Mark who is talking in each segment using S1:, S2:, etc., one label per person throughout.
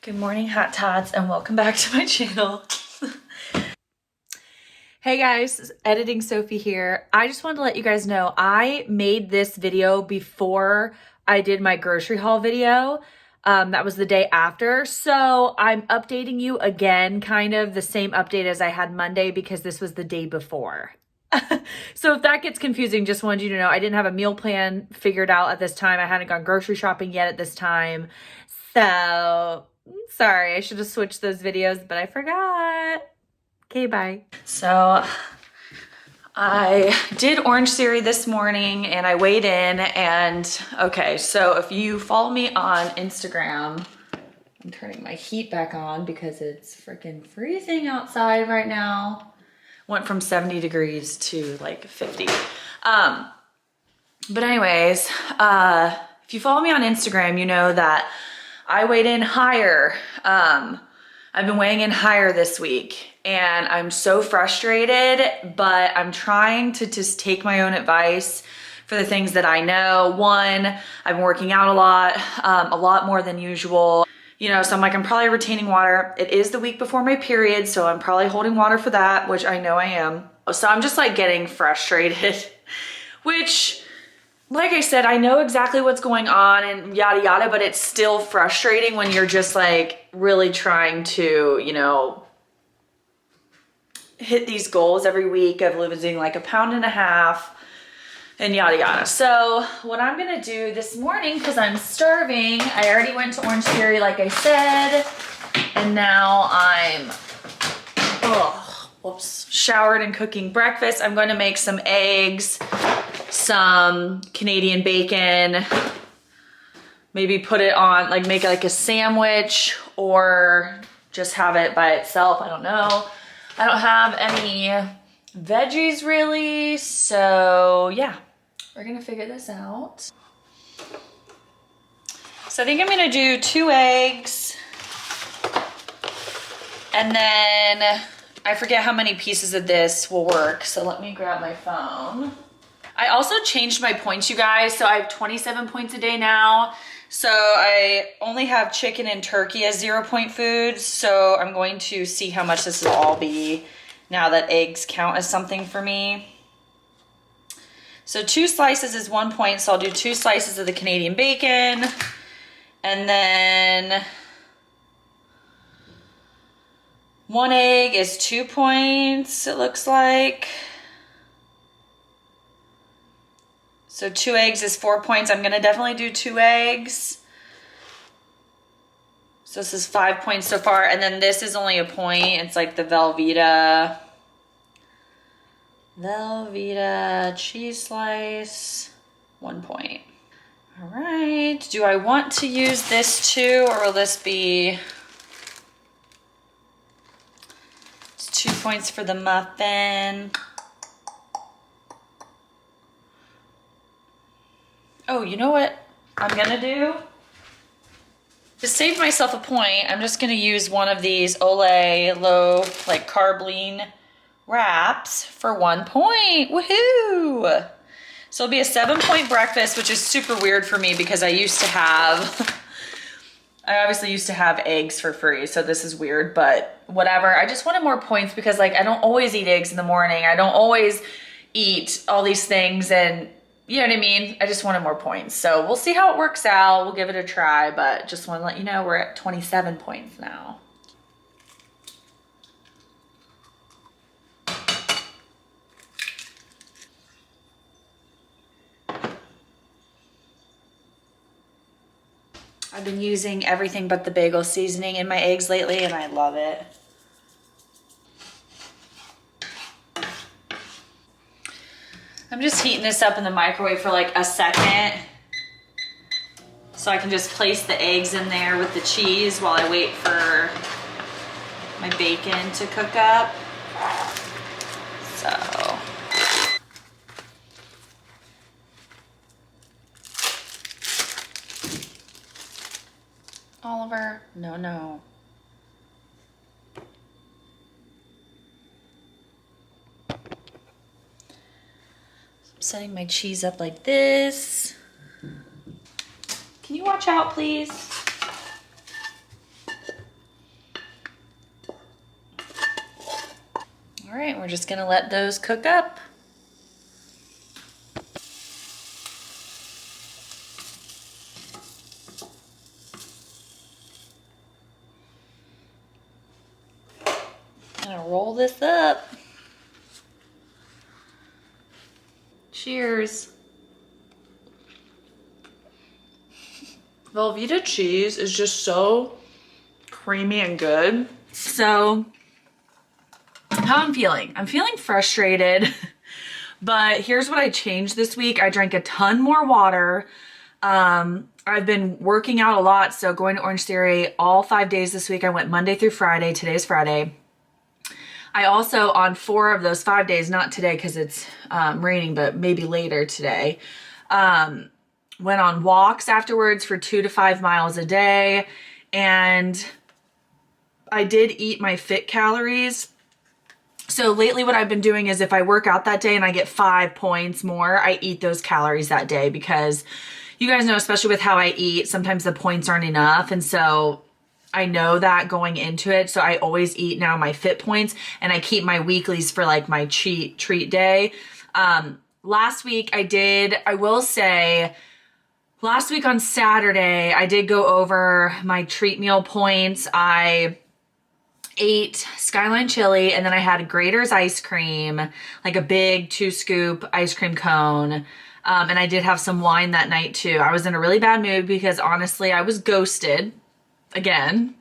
S1: Good morning, hot tots, and welcome back to my channel. Hey guys, editing Sophie here. I just wanted to let you guys know I made this video before I did my grocery haul video. That was the day after. So I'm updating you again, kind of the same update as I had Monday because this was the day before. So if that gets confusing, just wanted you to know I didn't have a meal plan figured out at this time. I hadn't gone grocery shopping yet at this time. So sorry, I should have switched those videos, but I forgot. Okay, bye. So I did Orange Theory this morning and I weighed in and okay, so if you follow me on Instagram, I'm turning my heat back on because it's freaking freezing outside right now. Went from 70 degrees to like 50. But anyways, if you follow me on Instagram, you know that I weighed in higher. I've been weighing in higher this week and I'm so frustrated, but I'm trying to just take my own advice for the things that I know. One, I've been working out a lot more than usual. You know, so I'm like, I'm probably retaining water. It is the week before my period, so I'm probably holding water for that, which I know I am. So I'm just like getting frustrated, which, like I said, I know exactly what's going on and yada yada, but it's still frustrating when you're just like really trying to, you know, hit these goals every week of losing like 1.5 pounds and yada yada. So what I'm gonna do this morning, because I'm starving, I already went to Orange Theory like I said, and now I'm showered and cooking breakfast. I'm going to make some eggs, some Canadian bacon, maybe put it on, like make it like a sandwich or just have it by itself. I don't know. I don't have any veggies really, so yeah, we're gonna figure this out. So I think I'm gonna do 2 eggs and then I forget how many pieces of this will work, so let me grab my phone. I also changed my points, you guys, so I have 27 points a day now. So I only have chicken and turkey as 0-point foods, so I'm going to see how much this will all be now that eggs count as something for me. So 2 slices is 1 point, so I'll do 2 slices of the Canadian bacon, and then 1 egg is 2 points, it looks like. So 2 eggs is 4 points. I'm gonna definitely do 2 eggs. So this is 5 points so far. And then this is only a point. It's like the Velveeta cheese slice, 1 point. All right, do I want to use this too, or will this be, it's 2 points for the muffin. Oh, you know what I'm gonna do? To save myself a point, I'm just gonna use one of these Olay low, like carb lean wraps for 1 point. Woohoo! So it'll be a 7-point breakfast, which is super weird for me because I obviously used to have eggs for free, so this is weird, but whatever. I just wanted more points because like I don't always eat eggs in the morning. I don't always eat all these things, and you know what I mean? I just wanted more points. So we'll see how it works out. We'll give it a try, but just want to let you know we're at 27 points now. I've been using everything but the bagel seasoning in my eggs lately, and I love it. I'm just heating this up in the microwave for like a second so I can just place the eggs in there with the cheese while I wait for my bacon to cook up. So Oliver, no. Setting my cheese up like this. Can you watch out, please? we're just gonna let those cook up. Gonna roll this up. Cheers. Velveeta cheese is just so creamy and good. So, how I'm feeling? I'm feeling frustrated, but here's what I changed this week. I drank a ton more water. I've been working out a lot, so going to Orange Theory all 5 days this week. I went Monday through Friday. Today's Friday. I also, on 4 of those 5 days, not today because it's raining, but maybe later today, went on walks afterwards for 2 to 5 miles a day. And I did eat my fit calories. So lately what I've been doing is if I work out that day and I get 5 points more, I eat those calories that day, because you guys know, especially with how I eat, sometimes the points aren't enough. And so I know that going into it. So I always eat now my fit points, and I keep my weeklies for like my treat day. Last week I will say, last week on Saturday, I did go over my treat meal points. I ate Skyline chili, and then I had Grater's ice cream, like a big 2-scoop ice cream cone. And I did have some wine that night too. I was in a really bad mood because honestly, I was ghosted again.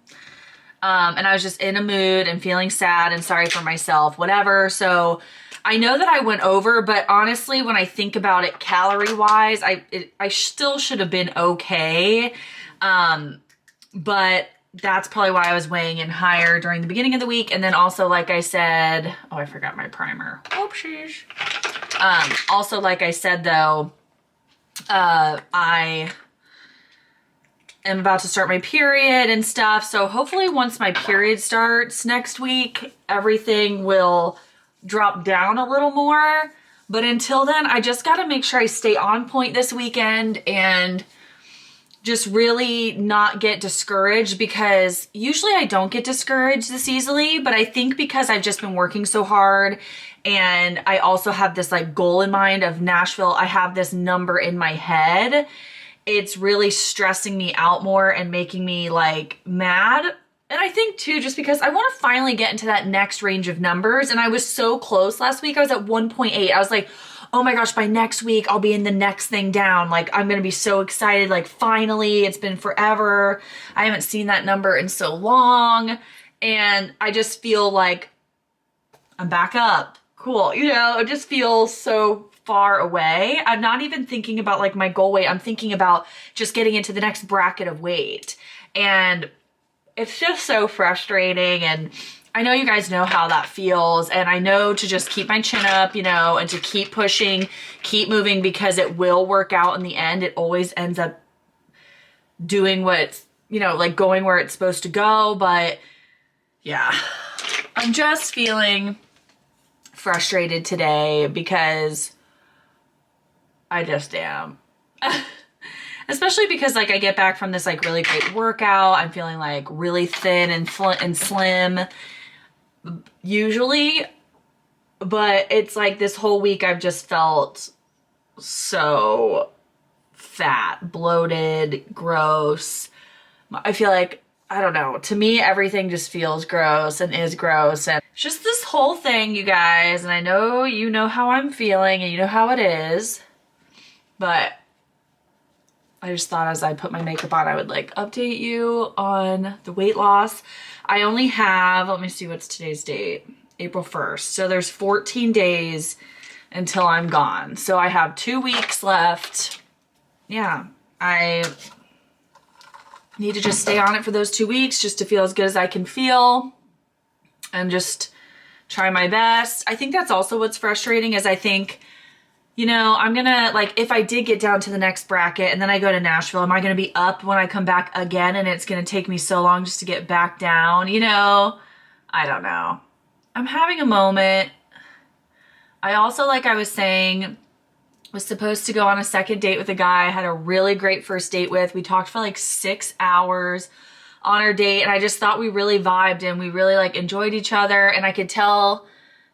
S1: And I was just in a mood and feeling sad and sorry for myself, whatever. So I know that I went over, but honestly, when I think about it calorie wise, I still should have been okay. But that's probably why I was weighing in higher during the beginning of the week. And then also, like I said, oh, I forgot my primer. Oopsies. Also, like I said, though, I am about to start my period and stuff. So hopefully once my period starts next week, everything will drop down a little more. But until then, I just got to make sure I stay on point this weekend and just really not get discouraged, because usually I don't get discouraged this easily, but I think because I've just been working so hard and I also have this like goal in mind of Nashville, I have this number in my head. It's really stressing me out more and making me like mad. And I think too, just because I want to finally get into that next range of numbers. And I was so close last week. I was at 1.8. I was like, oh my gosh, by next week, I'll be in the next thing down. Like, I'm going to be so excited. Like, finally, it's been forever. I haven't seen that number in so long. And I just feel like I'm back up. Cool. You know, it just feels so far away. I'm not even thinking about like my goal weight. I'm thinking about just getting into the next bracket of weight. And it's just so frustrating. And I know you guys know how that feels, and I know to just keep my chin up, you know, and to keep pushing, keep moving, because it will work out in the end. It always ends up doing what, you know, like going where it's supposed to go. But yeah, I'm just feeling frustrated today because I just am. Especially because like I get back from this like really great workout. I'm feeling like really thin and slim usually, but it's like this whole week I've just felt so fat, bloated, gross. I feel like, I don't know, to me everything just feels gross and is gross, and just this whole thing, you guys. And I know you know how I'm feeling and you know how it is, but I just thought as I put my makeup on, I would like update you on the weight loss. I only have, let me see, what's today's date? April 1st. So there's 14 days until I'm gone. So I have 2 weeks left. Yeah, I need to just stay on it for those 2 weeks just to feel as good as I can feel and just try my best. I think that's also what's frustrating is I think, you know, I'm gonna, like, if I did get down to the next bracket and then I go to Nashville, am I gonna be up when I come back again and it's gonna take me so long just to get back down? You know, I don't know. I'm having a moment. I also, like I was saying, was supposed to go on a second date with a guy I had a really great first date with. We talked for like 6 hours on our date, and I just thought we really vibed and we really like enjoyed each other, and I could tell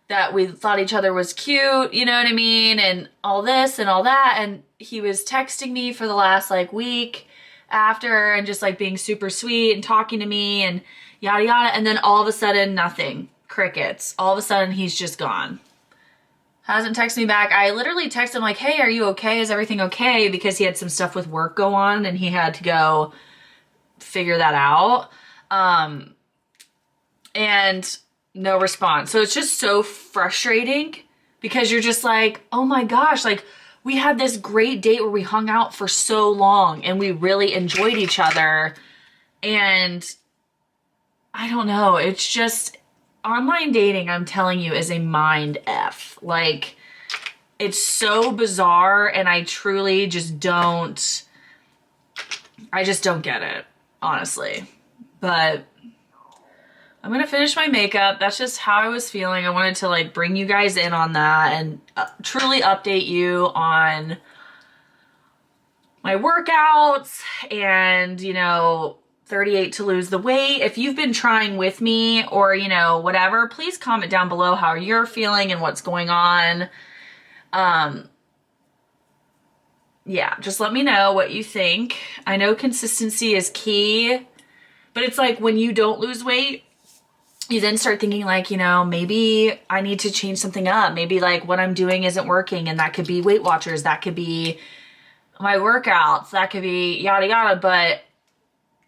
S1: that we thought each other was cute, you know what I mean? And all this and all that. And he was texting me for the last like week after and just like being super sweet and talking to me and yada yada. And then all of a sudden, nothing. Crickets. All of a sudden, he's just gone. Hasn't texted me back. I literally texted him like, hey, are you okay? Is everything okay? Because he had some stuff with work go on and he had to go figure that out. And no response. So it's just so frustrating because you're just like, oh my gosh, like we had this great date where we hung out for so long and we really enjoyed each other. And I don't know, it's just online dating, I'm telling you, is a mind F. Like, it's so bizarre and I truly just don't get it, honestly. But I'm gonna finish my makeup. That's just how I was feeling. I wanted to like bring you guys in on that and truly update you on my workouts and, you know, 38 to lose the weight. If you've been trying with me or, you know, whatever, please comment down below how you're feeling and what's going on. Yeah, just let me know what you think. I know consistency is key, but it's like when you don't lose weight, you then start thinking like, you know, maybe I need to change something up. Maybe like what I'm doing isn't working, and that could be Weight Watchers, that could be my workouts, that could be yada yada. But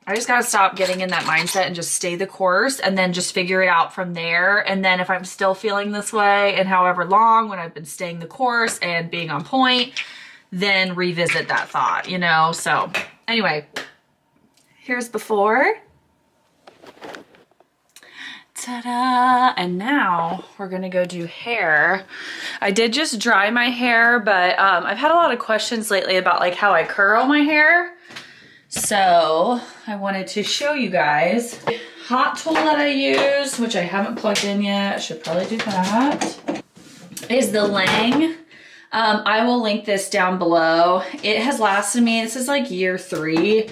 S1: I just gotta stop getting in that mindset and just stay the course and then just figure it out from there. And then if I'm still feeling this way and however long when I've been staying the course and being on point, then revisit that thought, you know? So anyway, here's before. Ta-da! And now we're gonna go do hair. I did just dry my hair, but I've had a lot of questions lately about like how I curl my hair. So I wanted to show you guys. Hot tool that I use, which I haven't plugged in yet, I should probably do that, is the Lang. I will link this down below. It has lasted me, this is like year 3.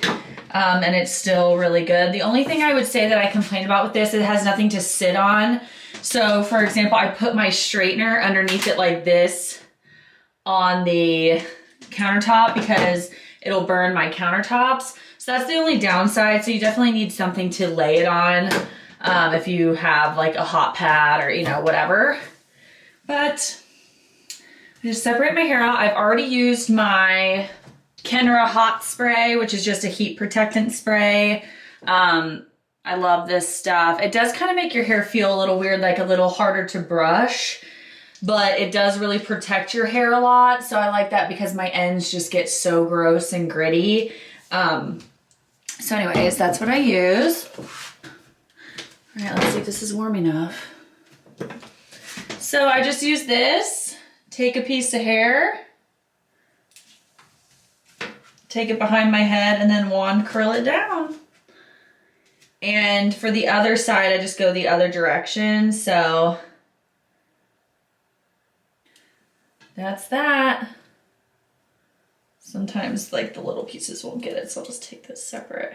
S1: And it's still really good. The only thing I would say that I complain about with this, it has nothing to sit on. So for example, I put my straightener underneath it like this on the countertop because it'll burn my countertops. So that's the only downside. So you definitely need something to lay it on if you have like a hot pad or, you know, whatever. But I just separate my hair out. I've already used my Kenra Hot Spray, which is just a heat protectant spray. I love this stuff. It does kind of make your hair feel a little weird, like a little harder to brush, but it does really protect your hair a lot. So I like that because my ends just get so gross and gritty. So anyways, that's what I use. All right, let's see if this is warm enough. So I just use this, take a piece of hair, take it behind my head, and then wand curl it down. And for the other side, I just go the other direction. So that's that. Sometimes like the little pieces won't get it, so I'll just take this separate.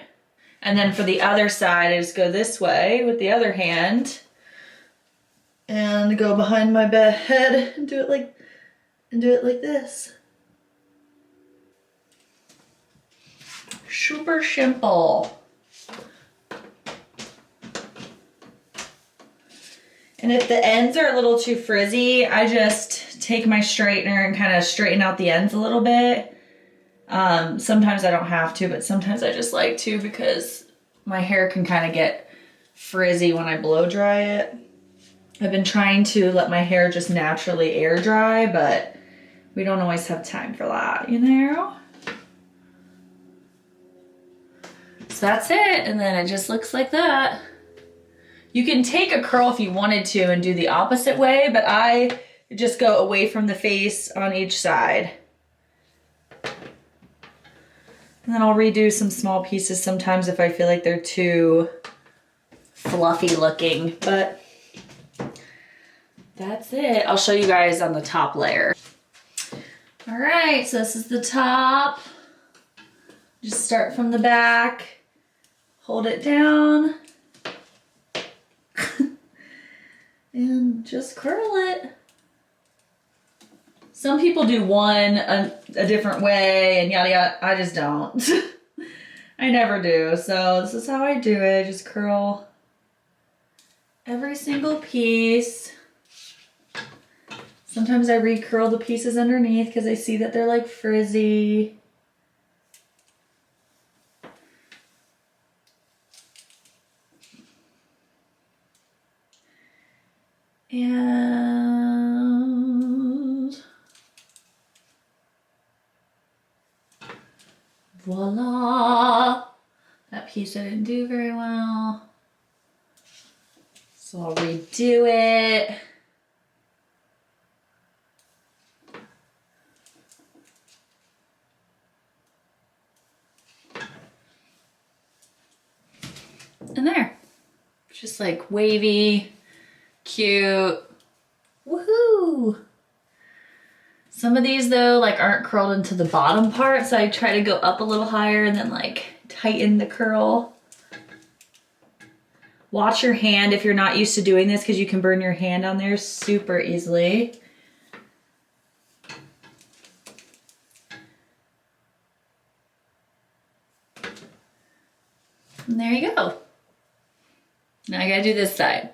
S1: And then for the other side, I just go this way with the other hand and go behind my head and do it like this. Super simple. And if the ends are a little too frizzy, I just take my straightener and kind of straighten out the ends a little bit. Sometimes I don't have to, but sometimes I just like to because my hair can kind of get frizzy when I blow dry it. I've been trying to let my hair just naturally air dry, but we don't always have time for that, you know? So that's it, and then it just looks like that. You can take a curl if you wanted to and do the opposite way, but I just go away from the face on each side. And then I'll redo some small pieces sometimes if I feel like they're too fluffy looking, but that's it. I'll show you guys on the top layer. All right, so this is the top. Just start from the back, hold it down, and just curl it. Some people do one a different way and yada yada. I just don't. I never do. So this is how I do it. Just curl every single piece. Sometimes I re-curl the pieces underneath because I see that they're like frizzy. And voila. That piece I didn't do very well. So I'll redo it. And there. Just like wavy, cute. Woohoo! Some of these though like aren't curled into the bottom part, so I try to go up a little higher and then like tighten the curl. Watch your hand if you're not used to doing this because you can burn your hand on there super easily. And there you go. Now I gotta do this side.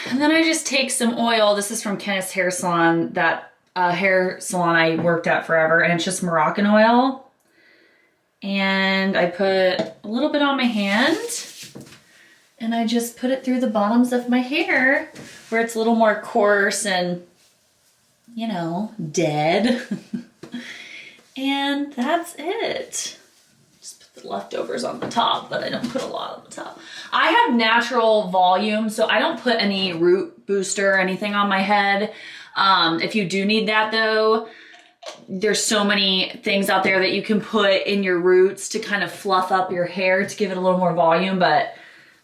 S1: And then I just take some oil. This is from Kenneth's Hair Salon, that hair salon I worked at forever, and it's just Moroccan oil. And I put a little bit on my hand, and I just put it through the bottoms of my hair where it's a little more coarse and, you know, dead. And that's it. The leftovers on the top, but I don't put a lot on the top. I have natural volume, so I don't put any root booster or anything on my head. If you do need that though, there's so many things out there that you can put in your roots to kind of fluff up your hair to give it a little more volume, but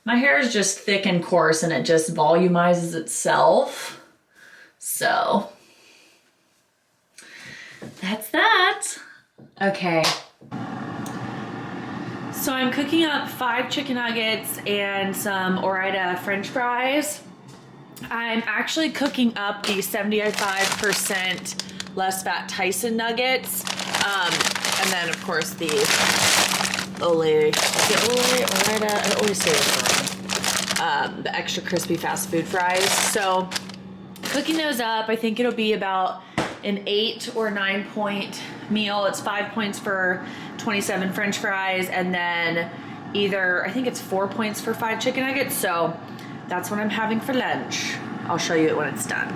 S1: my hair is just thick and coarse and it just volumizes itself. So that's that. Okay. So I'm cooking up 5 chicken nuggets and some Ore-Ida French fries. I'm actually cooking up the 75% less fat Tyson nuggets. And then of course the Ore-Ida, I always say this wrong. The extra crispy fast food fries. So cooking those up, I think it'll be about an 8 or 9 point meal. It's 5 points for 27 French fries, and then either, I think it's 4 points for 5 chicken nuggets. So that's what I'm having for lunch. I'll show you it when it's done.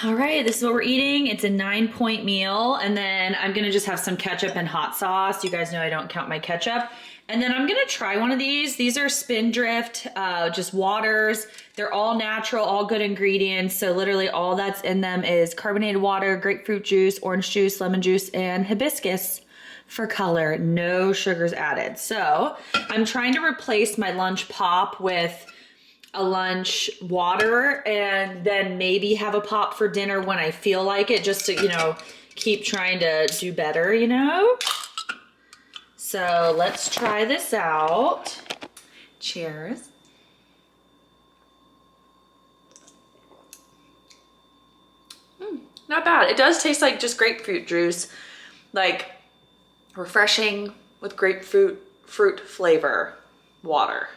S1: All right, this is what we're eating. It's a 9 point meal, and then I'm gonna just have some ketchup and hot sauce. You guys know I don't count my ketchup. And then I'm gonna try one of these. These are Spindrift, just waters. They're all natural, all good ingredients. So literally all that's in them is carbonated water, grapefruit juice, orange juice, lemon juice, and hibiscus for color. No sugars added. So I'm trying to replace my lunch pop with a lunch water and then maybe have a pop for dinner when I feel like it, just to, you know, keep trying to do better, you know? So let's try this out. Cheers. Not bad. It does taste like just grapefruit juice, like refreshing with grapefruit fruit flavor water,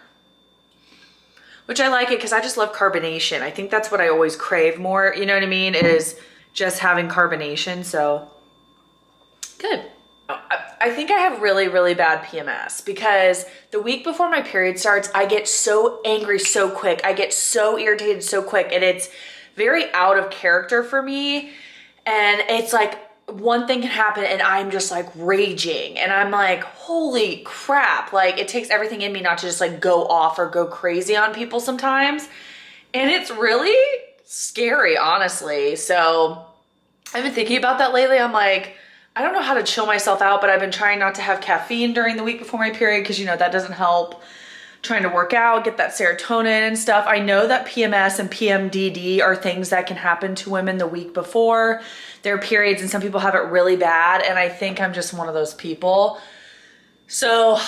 S1: which I like it because I just love carbonation. I think that's what I always crave more, you know what I mean, is just having carbonation. So good. I think I have really, really bad PMS because the week before my period starts, I get so angry so quick. I get so irritated so quick, and it's very out of character for me. And it's like one thing can happen and I'm just like raging, and I'm like, holy crap. Like it takes everything in me not to just like go off or go crazy on people sometimes. And it's really scary, honestly. So I've been thinking about that lately. I'm like, I don't know how to chill myself out, but I've been trying not to have caffeine during the week before my period because, you know, that doesn't help. Trying to work out, get that serotonin and stuff. I know that PMS and PMDD are things that can happen to women the week before their periods, and some people have it really bad, and I think I'm just one of those people. So,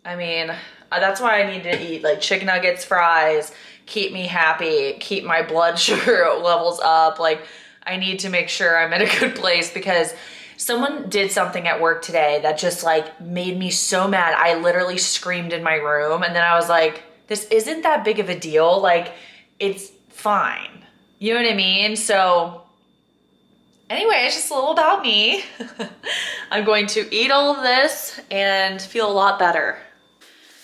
S1: I mean, That's why I need to eat like chicken nuggets, fries, keep me happy, keep my blood sugar levels up. Like I need to make sure I'm in a good place because someone did something at work today that just like made me so mad. I literally screamed in my room and then I was like, this isn't that big of a deal. Like it's fine. You know what I mean? So anyway, it's just a little about me. I'm going to eat all of this and feel a lot better.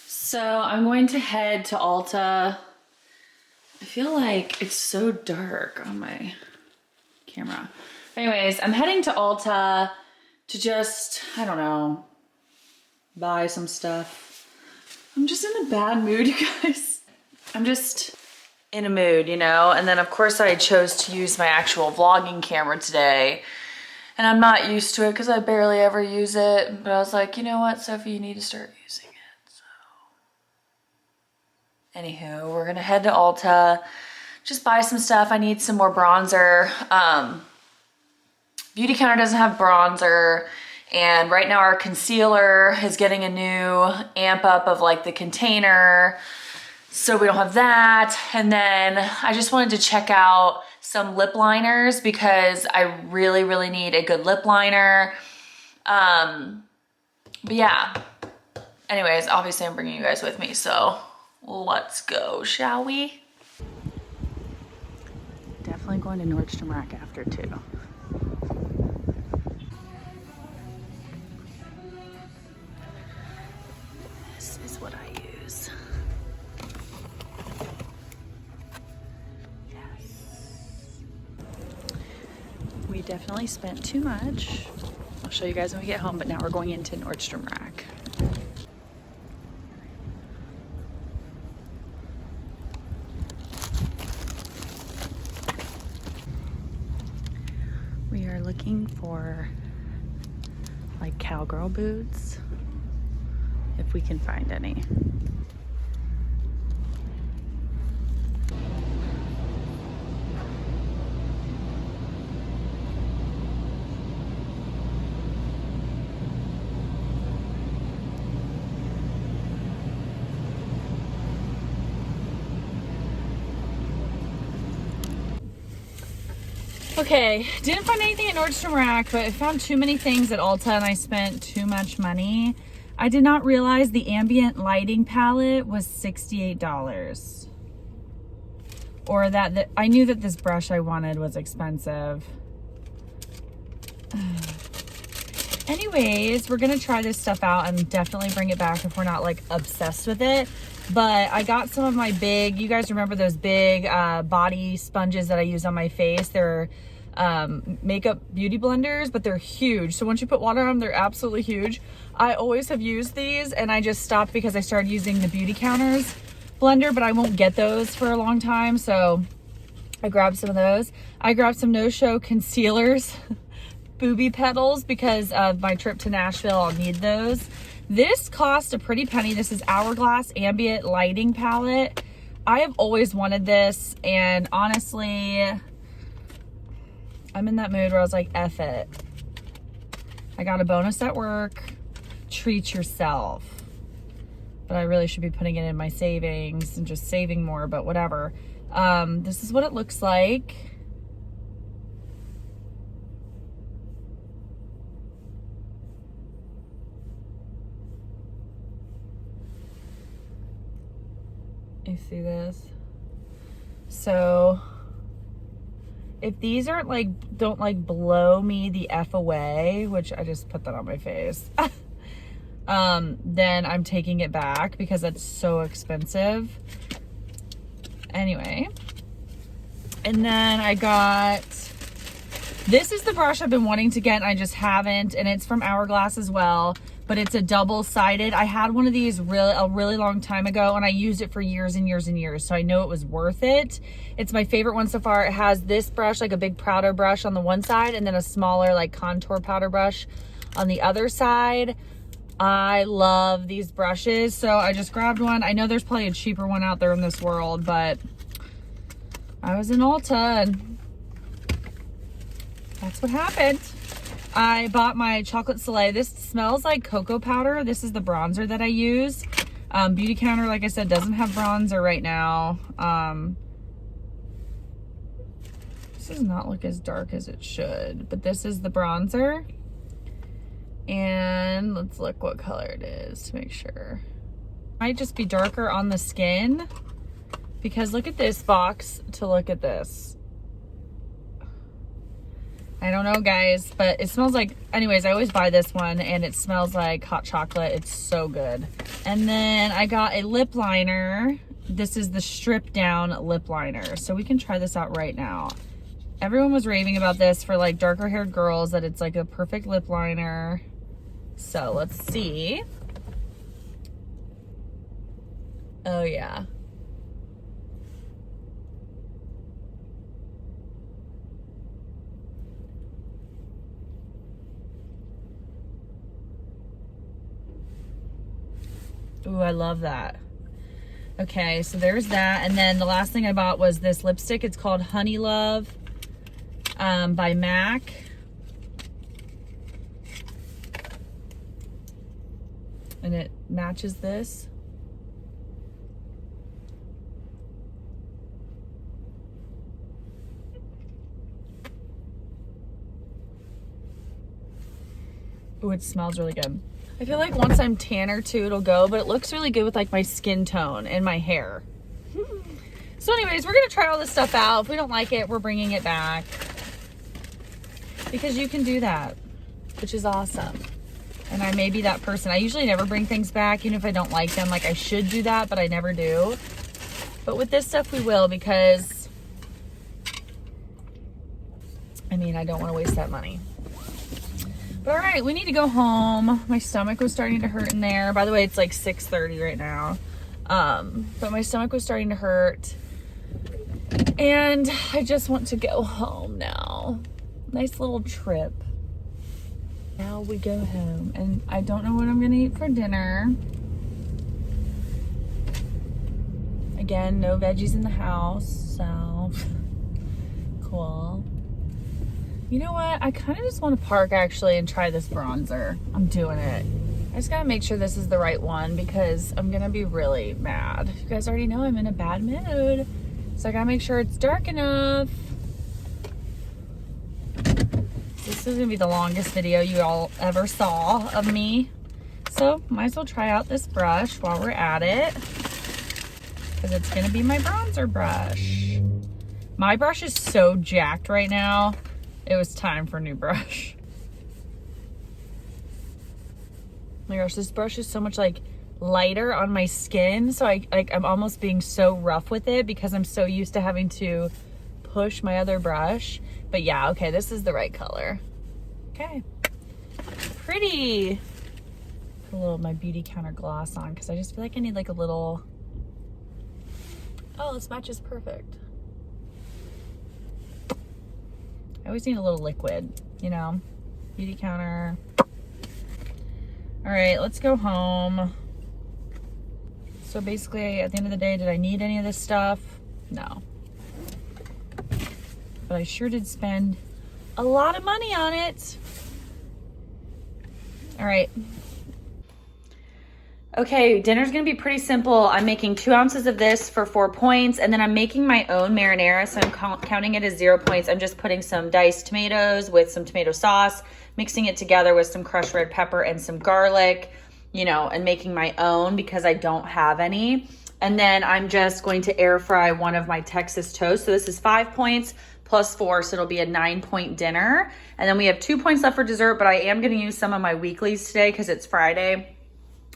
S1: So I'm going to head to Ulta. I feel like it's so dark on my camera. Anyways, I'm heading to Ulta to just, I don't know, buy some stuff. I'm just in a bad mood, you guys. I'm just in a mood, you know? And then of course I chose to use my actual vlogging camera today. And I'm not used to it because I barely ever use it. But I was like, you know what, Sophie, you need to start using it. So, anywho, we're gonna head to Ulta, just buy some stuff. I need some more bronzer. Beauty Counter doesn't have bronzer. And right now our concealer is getting a new amp up of like the container. So we don't have that. And then I just wanted to check out some lip liners because I really, really need a good lip liner. But yeah, anyways, obviously I'm bringing you guys with me. So let's go, shall we? Definitely going to Nordstrom Rack after too. This is what I use. We definitely spent too much. I'll show you guys when we get home, but now we're going into Nordstrom Rack. We are looking for like cowgirl boots, if we can find any. Okay, didn't find anything at Nordstrom Rack, but I found too many things at Ulta and I spent too much money. I did not realize the ambient lighting palette was $68. Or that I knew that this brush I wanted was expensive. Anyways, we're gonna try this stuff out and definitely bring it back if we're not like obsessed with it. But I got some of my big, you guys remember those big body sponges that I use on my face? They're makeup beauty blenders, but they're huge. So once you put water on them, they're absolutely huge. I always have used these and I just stopped because I started using the Beauty Counters blender, but I won't get those for a long time. So I grabbed some of those. I grabbed some no-show concealers, booby petals, because of my trip to Nashville. I'll need those. This cost a pretty penny. This is Hourglass Ambient Lighting Palette. I have always wanted this, and honestly, I'm in that mood where I was like, F it. I got a bonus at work. Treat yourself. But I really should be putting it in my savings and just saving more, but whatever. This is what it looks like. You see this? So if these aren't like, don't like blow me the F away, which I just put that on my face, then I'm taking it back because it's so expensive. Anyway, and then I got, this is the brush I've been wanting to get and I just haven't, and it's from Hourglass as well, but it's a double-sided. I had one of these a really long time ago and I used it for years and years and years, so I know it was worth it. It's my favorite one so far. It has this brush, like a big powder brush on the one side, and then a smaller like contour powder brush on the other side. I love these brushes, so I just grabbed one. I know there's probably a cheaper one out there in this world, but I was in Ulta and that's what happened. I bought my Chocolate Soleil. This smells like cocoa powder. This is the bronzer that I use. Beauty Counter, like I said, doesn't have bronzer right now. This does not look as dark as it should, but this is the bronzer. And let's look what color it is to make sure. Might just be darker on the skin, because look at this box to look at this. I don't know, guys, but it smells like, anyways, I always buy this one and it smells like hot chocolate. It's so good. And then I got a lip liner. This is the strip down lip liner. So we can try this out right now. Everyone was raving about this for like darker haired girls, that it's like a perfect lip liner. So let's see. Oh yeah. Ooh, I love that. Okay, so there's that. And then the last thing I bought was this lipstick. It's called Honey Love by MAC. And it matches this. Ooh, it smells really good. I feel like once I'm tanner too, it'll go, but it looks really good with like my skin tone and my hair. So anyways, we're gonna try all this stuff out. If we don't like it, we're bringing it back. Because you can do that, which is awesome. And I may be that person. I usually never bring things back, even if I don't like them. Like I should do that, but I never do. But with this stuff, we will, because I mean, I don't wanna waste that money. But all right, we need to go home. My stomach was starting to hurt in there. By the way, it's like 6:30 right now. But my stomach was starting to hurt. And I just want to go home now. Nice little trip. Now we go home. And I don't know what I'm gonna eat for dinner. Again, no veggies in the house, so cool. You know what? I kind of just want to park actually and try this bronzer. I'm doing it. I just gotta make sure this is the right one, because I'm gonna be really mad. You guys already know I'm in a bad mood. So I gotta make sure it's dark enough. This is gonna be the longest video you all ever saw of me. So might as well try out this brush while we're at it, because it's gonna be my bronzer brush. My brush is so jacked right now. It was time for a new brush. Oh my gosh, this brush is so much like lighter on my skin. So I'm almost being so rough with it because I'm so used to having to push my other brush. But yeah, okay, this is the right color. Okay, pretty. Put a little of my Beauty Counter gloss on, because I just feel like I need like a little, oh, this matches perfect. I always need a little liquid, you know, Beauty Counter. All right, let's go home. So basically, at the end of the day, did I need any of this stuff? No. But I sure did spend a lot of money on it. All right. Okay, dinner's gonna be pretty simple. I'm making 2 ounces of this for 4 points, and then I'm making my own marinara, so I'm counting it as 0 points. I'm just putting some diced tomatoes with some tomato sauce, mixing it together with some crushed red pepper and some garlic, you know, and making my own because I don't have any. And then I'm just going to air fry one of my Texas toast. So this is 5 points plus 4, so it'll be a 9-point dinner. And then we have 2 points left for dessert, but I am gonna use some of my weeklies today because it's Friday.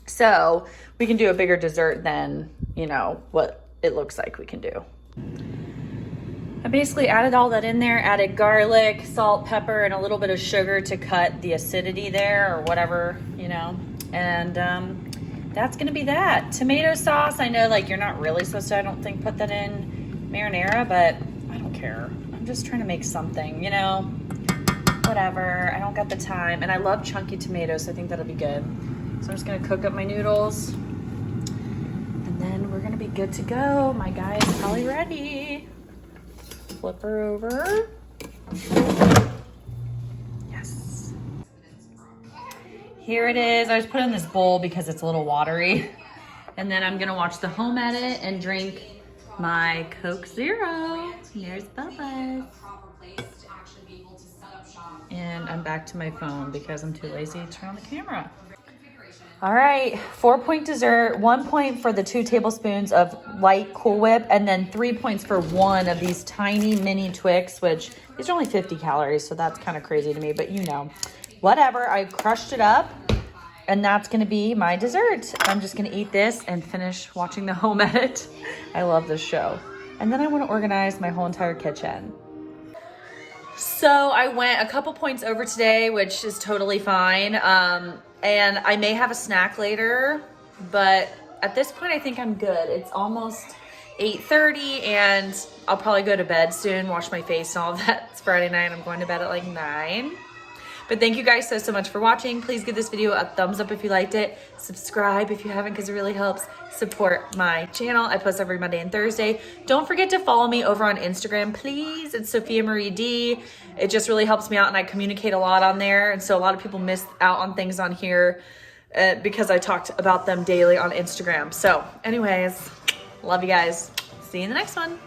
S1: So we can do a bigger dessert than, you know, what it looks like we can do. I basically added all that in there, added garlic, salt, pepper, and a little bit of sugar to cut the acidity there or whatever, you know. And that's gonna be that. Tomato sauce, I know like you're not really supposed to, I don't think, put that in marinara, but I don't care. I'm just trying to make something, you know, whatever. I don't got the time. And I love chunky tomatoes, so I think that'll be good. So I'm just gonna cook up my noodles and then we're gonna be good to go. My guy is probably ready. Flip her over. Yes. Here it is. I just put it in this bowl because it's a little watery. And then I'm gonna watch the home edit and drink my Coke Zero. Here's Bubba's. And I'm back to my phone because I'm too lazy to turn on the camera. All right, 4-point dessert, 1 point for the 2 tablespoons of light Cool Whip, and then 3 points for 1 of these tiny mini Twix, which these are only 50 calories, so that's kind of crazy to me, but you know, whatever. I crushed it up, and that's gonna be my dessert. I'm just gonna eat this and finish watching the home edit. I love this show. And then I wanna organize my whole entire kitchen. So I went a couple points over today, which is totally fine. And I may have a snack later, but at this point I think I'm good. It's almost 8:30 and I'll probably go to bed soon, wash my face and all of that. It's Friday night. I'm going to bed at like 9. But thank you guys so much for watching. Please give this video a thumbs up if you liked it. Subscribe if you haven't, because it really helps support my channel. I post every Monday and Thursday. Don't forget to follow me over on Instagram, please. It's Sophia Marie D. It just really helps me out, and I communicate a lot on there. And so a lot of people miss out on things on here because I talked about them daily on Instagram. So anyways, love you guys. See you in the next one.